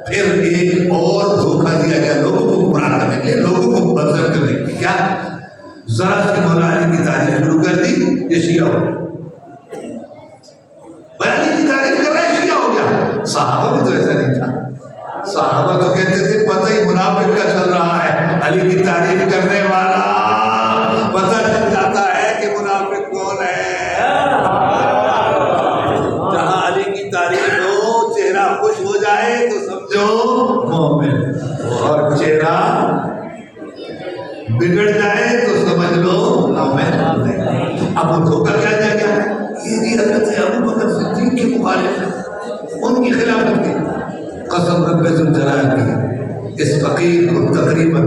پھر ایک اور دھوکہ دیا گیا لوگوں کو گمراہ کرنے کے لیے، لوگوں کو بدتر کرنے کے لیے. کیا؟ ذرا سی مولا علی کی تعریف شروع کر دی، یہ شیعہ ہو گیا. علی کی تعریف کر رہا ہے، شیعہ ہو گیا. صحابہ بھی تو ایسا نہیں تھا. صحابہ تو کہتے تھے پتہ ہی منافق کا چل رہا ہے، علی کی تعریف کرنے والا پتہ چل جاتا ہے کہ منافق کون ہے. جہاں علی کی تعریف ہو، چہرہ خوش ہو جائے تو سمجھو مومن، اور چہرہ بگڑ جائے تو سمجھ لو مومن نہیں. اب وہ دھوکہ کیا دیا گیا؟ یہ بھی حضرت ابو بکر صدیق کے مخالف ہے، ان کی خلافت کی. قسم رب ذوالجلال کی، اس فقیر کو تقریباً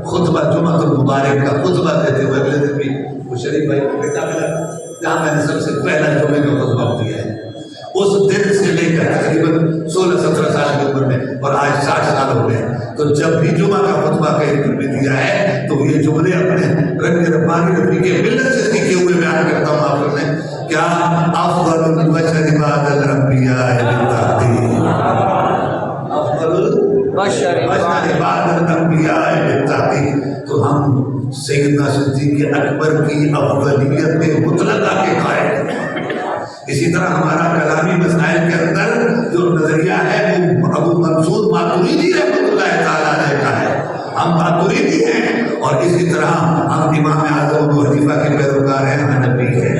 خطبہ جمعہ المبارک کا خطبہ دیتے ہوئے اگلے دن بھی وہ شریف بھائی کو بیٹا ملا جہاں میں نے سب سے پہلا جمعے کا خطبہ دیا ہے. اس دن سے لے کر تقریباً 16-17 سال کی عمر میں، اور آج 60 سال ہو گئے، تو جب بھی جمعہ کا خطبہ کہیں پر بھی دیا ہے تو یہ جملے اپنے رنگ ربانی رفیق ملت سے سیکھے ہوئے بیان کرتا ہوں آپ لوگوں نے. کیا؟ افضل البشر بعد الانبیاء بالتحقیق، افضل البشر بعد الانبیاء بالتحقیق. تو ہم سیدنا صدیق اکبر کی افضلیت مطلقہ کے قائل ہیں. اسی طرح ہمارا کلامی مسائل کے اندر جو نظریہ ہے وہ ابو منصور ماتریدی رحمۃ اللہ تعالیٰ علیہ کا ہے. ہم ماتریدی ہیں، اور اسی طرح ہم امام اعظم ابو حنیفہ کے پیروکار ہیں، حنفی ہیں.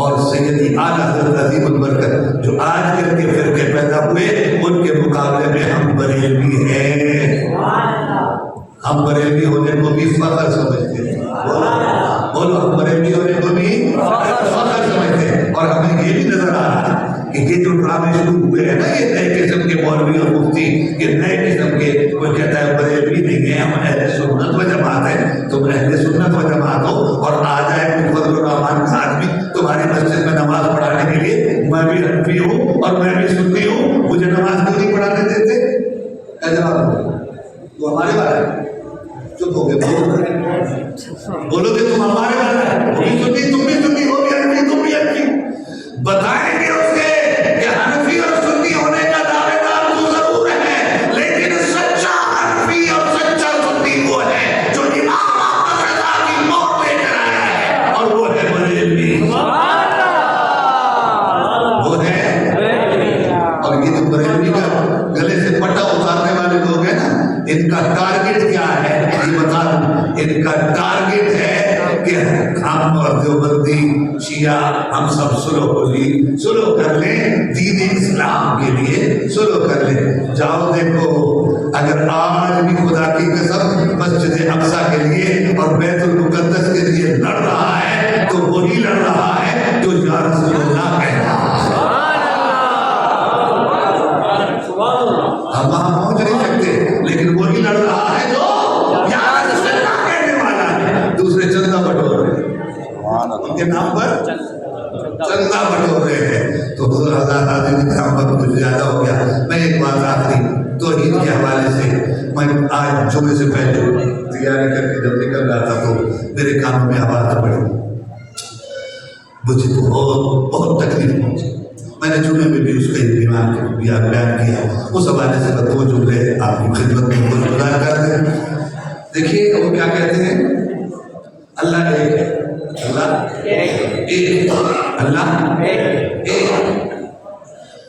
اور سیدی اعلیٰ حضرت عظیم البرکت جو آج کل کے فرقے پیدا ہوئے ان کے مقابلے میں ہم بریلوی ہیں. ہم بریلوی ہونے کو بھی فخر سمجھتے ہیں. بولو، ہم بریلوی ہونے کو بھی فخر سمجھتے ہیں. اور ہمیں یہ بھی نظر آ رہا ہے کہ یہ جو ڈرامے شروع ہوئے ہیں نا، یہ نئے قسم کے مولوی اور مفتی، یہ نئے قسم کے، کوئی کہتا ہے بریلوی نہیں ہے، ہم اہل سنت و جماعت ہیں. تم اہل سنت و جماعت ہو، اور آ جائے کوئی فضل الرحمان کا آدمی تمہاری مسجد میں نماز پڑھانے کے لیے، میں بھی حنفی ہوں اور میں بھی سنی ہوں، مجھے نماز کیوں نہیں پڑھانے دیتے؟ کیا جواب دو؟ تو ہمارے والے چپ ہو گئے. بولو کہ تم ہمارے والا ہے، تم بھی سنی ہو بھی حنفی، تم بھی حنفی. بتائیں گے اسے کہ حنفی اور سنی ہونے کا دعوے دار تو ضرور ہے، لیکن سچا حنفی اور سچا سنی وہ ہے جو امام احمد رضا کی موت لے کر آیا ہے، اور وہ ہے بریلوی. وہ ہے. اور یہ جو بریلوی کا گلے سے پٹا اتارنے والے لوگ ہیں نا، ان کا ٹارگٹ کیا ہے یہ بتا دوں. ان کا ٹارگٹ ہے کہ ہم اور دیوبندی شیعہ ہم سب سلو کر لیں، دین اسلام کے لیے سلو کر لیں. جاؤ دیکھو، اگر آج بھی خدا کی قسم مسجد اقصی کے لیے اور بیت المقدس کے لیے لڑ رہا ہے تو وہی لڑ رہا ہے جو یا رسول اللہ کہہ رہا ہے. ہم وہاں پہنچ نہیں سکتے، لیکن وہی لڑ رہا ہے جو یا رسول اللہ کہنے والا ہے. دوسرے چندہ بٹور رہے ہیں، ان کے نام پر چندہ بٹور رہے ہیں. تو حضور حضرت آدمی کا وقت کچھ زیادہ ہو گیا. میں ایک بات آخری توحید کے حوالے سے، میں آج جمعے سے پہلے تیاری کر کے جب نکل رہا تھا تو میرے کانوں میں آواز پڑی، مجھے بہت تکلیف پہنچی. میں نے جمعے میں بھی اس کا بیان کیا. اس حوالے سے دو جملے آپ کی خدمت میں گزار کر دیں. دیکھیے وہ کیا کہتے ہیں، اللہ ایک ہے، اللہ ایک، اللہ ایک.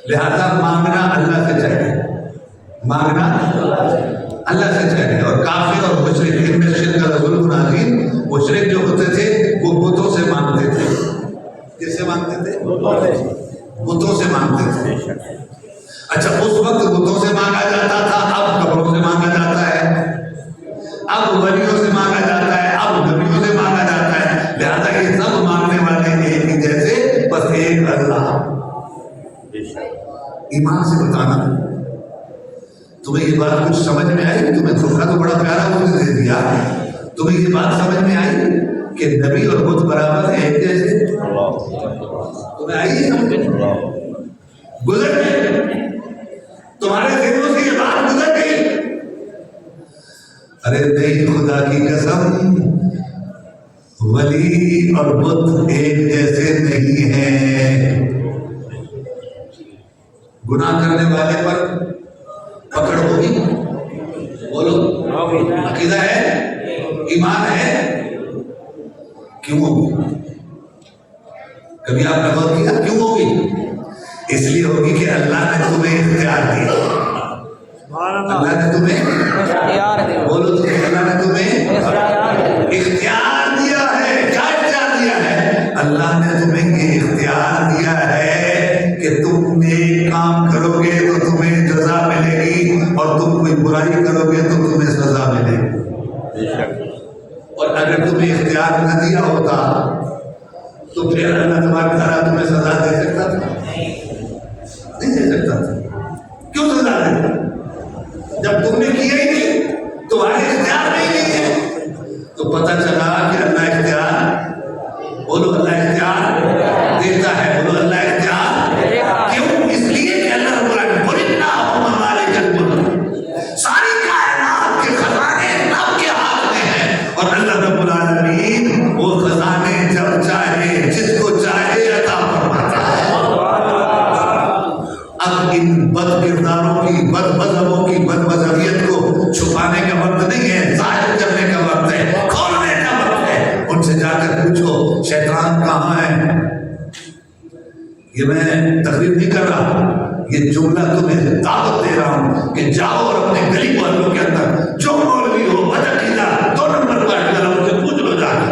لہذا مانگنا اللہ سے چاہیے، مانگنا اللہ سے چاہیے. اور کافر اور مشرک، ان میں شرک کا ظلم عظیم. مشرک جو ہوتے تھے وہ بتوں سے مانگتے تھے. کس سے مانگتے تھے؟ بتوں سے مانگتے تھے. اچھا، اس وقت بتوں سے مانگا جاتا تھا، اب قبروں سے مانگا جاتا ہے، اب ولیوں سے مانگا جاتا ہے، اب نبیوں سے مانگا جاتا ہے. لہذا یہ سب مانگنے والے ایک ہی جیسے، بس ایک اللہ. ایمان سے بتانا تمہیں یہ بات کچھ سمجھ میں آئی؟ تمہیں دھوکہ تو بڑا پیارا مجھے دے دیا. تمہیں یہ بات سمجھ میں آئی کہ نبی اور بت برابر ہیں ایک جیسے؟ تمہیں آئی سمجھ؟ گزر گئی تمہارے ذہنوں سے یہ بات گزر گئی. ارے نہیں، خدا کی قسم ولی اور بت ایک جیسے نہیں ہیں. گناہ کرنے والے پر پکڑ ہوگی؟ بولو، عقیدہ ہے، ایمان ہے، کیوں ہوگی؟ کبھی آپ نے غور کیا کیوں ہوگی؟ اس لیے ہوگی کہ اللہ نے تمہیں اختیار دیا. اللہ نے تمہیں بولو تو اللہ نے تمہیں اختیار دیا ہے. کیا اختیار دیا ہے؟ اللہ نے تمہیں یہ اختیار دیا ہے کہ تم نیک کام کرو گے تو تمہیں جزا ملے گی اور تم کوئی برائی کرو گے تو تمہیں سزا ملے گی. اور اگر تمہیں اختیار نہ دیا ہوتا تو پھر اللہ تبارک تعالیٰ تمہیں سزا دے سکتا تھا؟ نہیں دے سکتا تھا. کیوں سزا دے؟ جب تم نے کیا ہی نہیں، تمہارے اختیار نہیں دیے. تو پتہ چلا کہ اللہ اختیار، بولو اللہ اختیار دیتا ہے. بولو اللہ اختیار کیوں؟ اس لیے کہ اللہ رب العالمین بولنا مالک الملک، ساری کائنات کے خزانے رب کے ہاتھ میں ہیں اور اللہ رب العالمین وہ خزانے جب چاہے جس کو چاہے عطا فرماتا ہے. اب ان بد کرداروں کی، بد مذہبوں کی، بد مذہبیت کو چھپانے کا وقت نہیں ہے، ظاہر کرنے کا وقت ہے، کھولنے کا وقت ہے. ان سے جا کر پوچھو شیطان کہاں ہے. یہ میں تقریر نہیں کر رہا، یہ جملہ تمہیں دعوت دے رہا ہوں کہ جاؤ اور اپنے گلی والوں کے اندر جو مولوی ہو بدعقیدہ 2 نمبر کا ذرا ان سے پوچھ لو، جا کر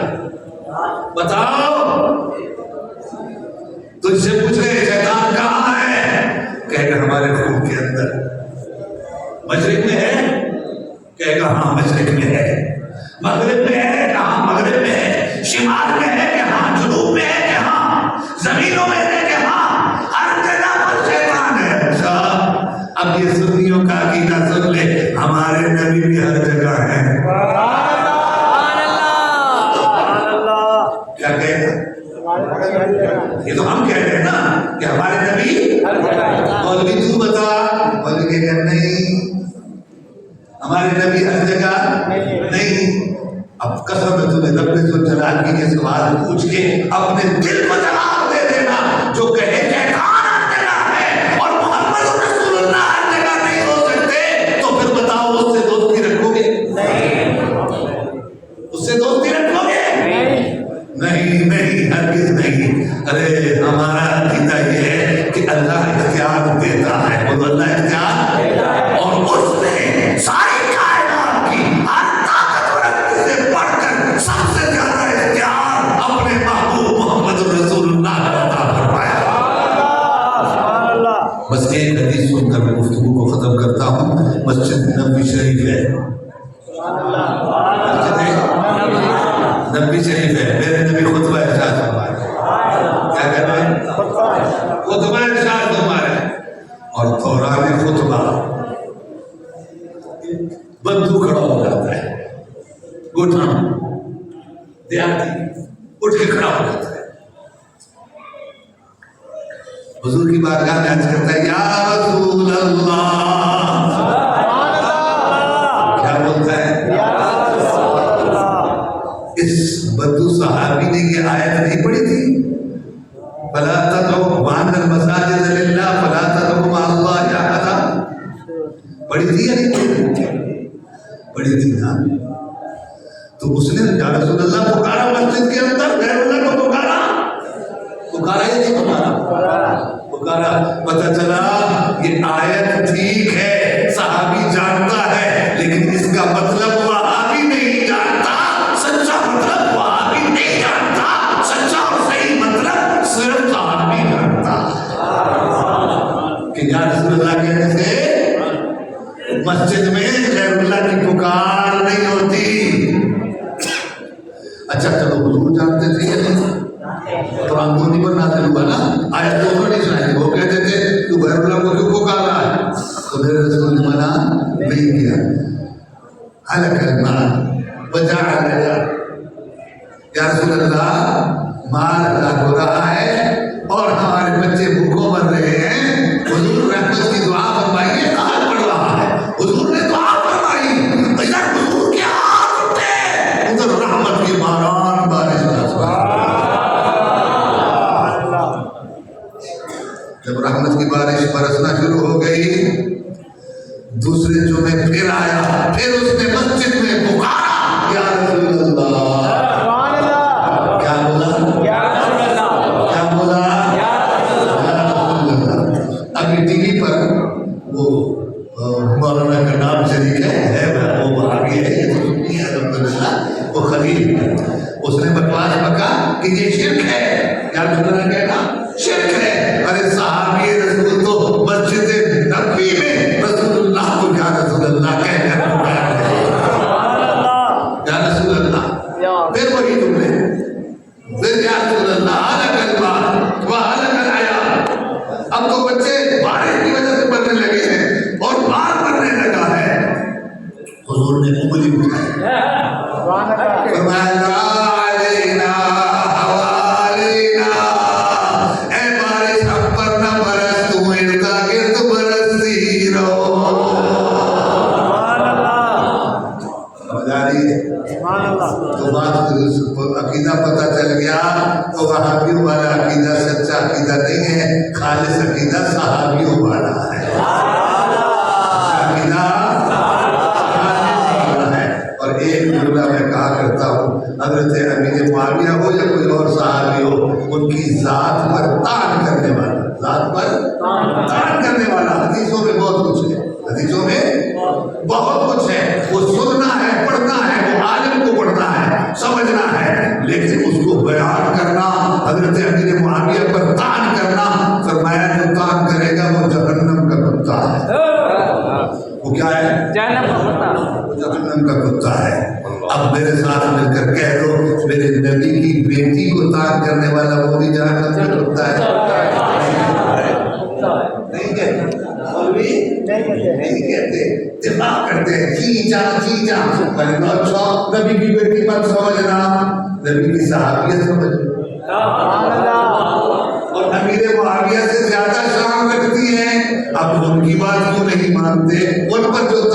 بتاؤ. تجھ سے پوچھ رہے شیطان کہاں ہے، کہے گا ہمارے خون کے اندر. مشرق میں ہے، کہے گا ہاں مشرق میں ہے. مغرب میں ہے کہ ہاں مغرب میں ہے. شمال میں ہے کہ ہاں جنوب میں ہے کہ ہاں زمینوں میں ہے کہ ہاں ہر جگہ پر شیطان ہے. اچھا اب یہ سنیوں کا عقیدہ سن لے، ہمارے نبی بھی ہر جگہ ہے. کیا کہے گا؟ یہ تو ہم کہہ رہے ہیں نا کہ ہمارے نبی مولوی تو بتا. مولوی کہے گا نہیں ہمارے نبی ہر جگہ نہیں. اب قسم ہے تمہیں رب ذوالجلال کی یہ سوال پوچھ کے اپنے دل کو جواب دے دینا. جو کہے شیطان ہر جگہ ہے اور محمد رسول اللہ ہر جگہ نہیں ہو سکتے تو پھر بتاؤ اس سے دوستی رکھو گے؟ اس سے دوستی رکھو گے؟ نہیں نہیں ہرگز نہیں. ارے ہمارا عقیدہ یہ ہے کہ اللہ اختیار دیتا ہے. وہ اللہ اختیار، اور اس نے ساری کائنات کی ہر طاقتور سے بڑھ کر سب سے زیادہ اختیار اپنے محبوب محمد رسول اللہ کو عطا فرمایا. بس ایک حدیث سن کر میں گفتگو کو ختم کرتا ہوں. مسجد نبوی شریف ہے، نبی شریف ہے. میرے نبی خطبہ ارشاد فرما رہے ہیں. کیا کہہ رہے ہیں؟ خطبہ ارشاد فرما رہے ہیں. اور دوران خطبہ بدو کھڑا ہو جاتا ہے، گھٹنا دیہاتی اٹھ کے کھڑا ہو جاتا ہے. حضور کی بارگاہ میں عرض کرتا ہے یا رسول اللہ. کیا بولتا ہے؟ اس بدو صحابی نے یہ آیت نہیں پڑھی تھی؟ فلا تدعوا وان المساجد للہ فلا تدعوا مع اللہ احدا. پڑھی تھی یا نہیں پڑھی تھی نا؟ تو اس نے یا رسول اللہ پکارا مسجد کے اندر، غیر اللہ کو پکارا یا نہیں پکارا؟ پتہ چلا یہ آیت ٹھیک ہے صحابی جانتا ہے، لیکن اس کا مطلب وہابی نہیں جانتا. سچا مطلب وہابی نہیں جانتا، سچا اور صحیح مطلب صرف صحابی جانتا. کہ یا رسول اللہ کہنے سے مسجد میں غیر اللہ کی پکار نہیں ہوتی. اچھا چلو حضور جانتے تھے یا نہیں؟ قرآن تو نہیں پر نازل ہوا نا، آیت تو انہوں نہیں سنائی. وہ کہتے تھے تو غیر اللہ کو کیوں پکار رہا ہے؟ تو میرے رسول نے منع نہیں کیا. حلق المال وجعل یا رسول اللہ مال ہلاک ہو رہا ہے اور ہمارے بچے بھوکوں مر رہے ہیں، حضور رحمت کی دعا فرمائیے. کہاں پڑ رہا ہے؟ حضور نے دعا فرمائی. ادھر حضور کے ہاتھ اٹھے، ادھر رحمت کی باران بارش کا. جب رحمت کی بارش برسنا شروع ہو گئی، دوسرے جمعے پھر آیا، پھر اس نے مسجد میں پکارا یا رسول اللہ، کیا بولا؟ کیا بولا؟ یا رسول اللہ۔ ابھی ٹی وی پر وہ مولانا کا نام شریک ہے وہ وہابی ہے، یہ تو سنی ہے الحمدللہ، وہ خلیل، اس نے بکواس بکا کہ یہ شرک ہے، یا رسول اللہ کہنا شرک ہے۔ ارے صحابی رسول تو مسجد نبوی میں رسول اللہ کو یا رسول اللہ کہہ کر پکارتے ہیں، یا رسول اللہ۔ پھر وہی جملے، پھر یا رسول اللہ الگ المال و الگ الحیات۔ اب تو بچے بارش کی وجہ سے پڑھنے لگے ہیں اور مار پڑنے لگا ہے۔ حضور نے انگلی اٹھائی، فرمایا لا علینا حوالینا، اے بارش ہم پر نہ برس، تم ارد گرد برستی رہو۔ سمجھ آ رہی ہے؟ تو بات عقیدہ پتہ چل گیا تو وہابیوں والا عقیدہ سچا عقیدہ نہیں ہے، خالص عقیدہ صحابیوں والا ہے، عقیدہ ہے۔ اور ایک جملہ میں کہا کرتا ہوں، حضرت امیر معاویہ ہو یا کوئی اور صحابی ہو، ان کی ذات پر طعن کرنے والا، ذات پر طعن کرنے والا، حدیثوں میں بہت کچھ ہے، حدیثوں میں بہت کچھ ہے، وہ سننا ہے، پڑھنا ہے، وہ عالم کو پڑھنا ہے، سمجھنا ہے، لیکن اس کو بیان کرنا، حضرت امیر معاویہ پر طعن کرنا، فرمایا جو طعن کرے گا وہ جہنم کا کتا ہے۔ وہ کیا ہے؟ وہ جہنم کا کتا ہے۔ اب میرے ساتھ مل کر کہہ دو، میرے نبی کی بیٹی کو طعن کرنے والا وہ بھی جہنم کا کتا ہے۔ نہیں کہتے، مولوی نہیں کہتے، دفاع کرتے ہیں، جی جا جی جا، اچھا نبی کی بیٹی مت سمجھنا، نبی کی صحابیت سمجھنا، اور امیر معاویہ سے زیادہ شان رکھتی ہیں۔ اب ان کی بات کیوں نہیں مانتے؟ ان پر جو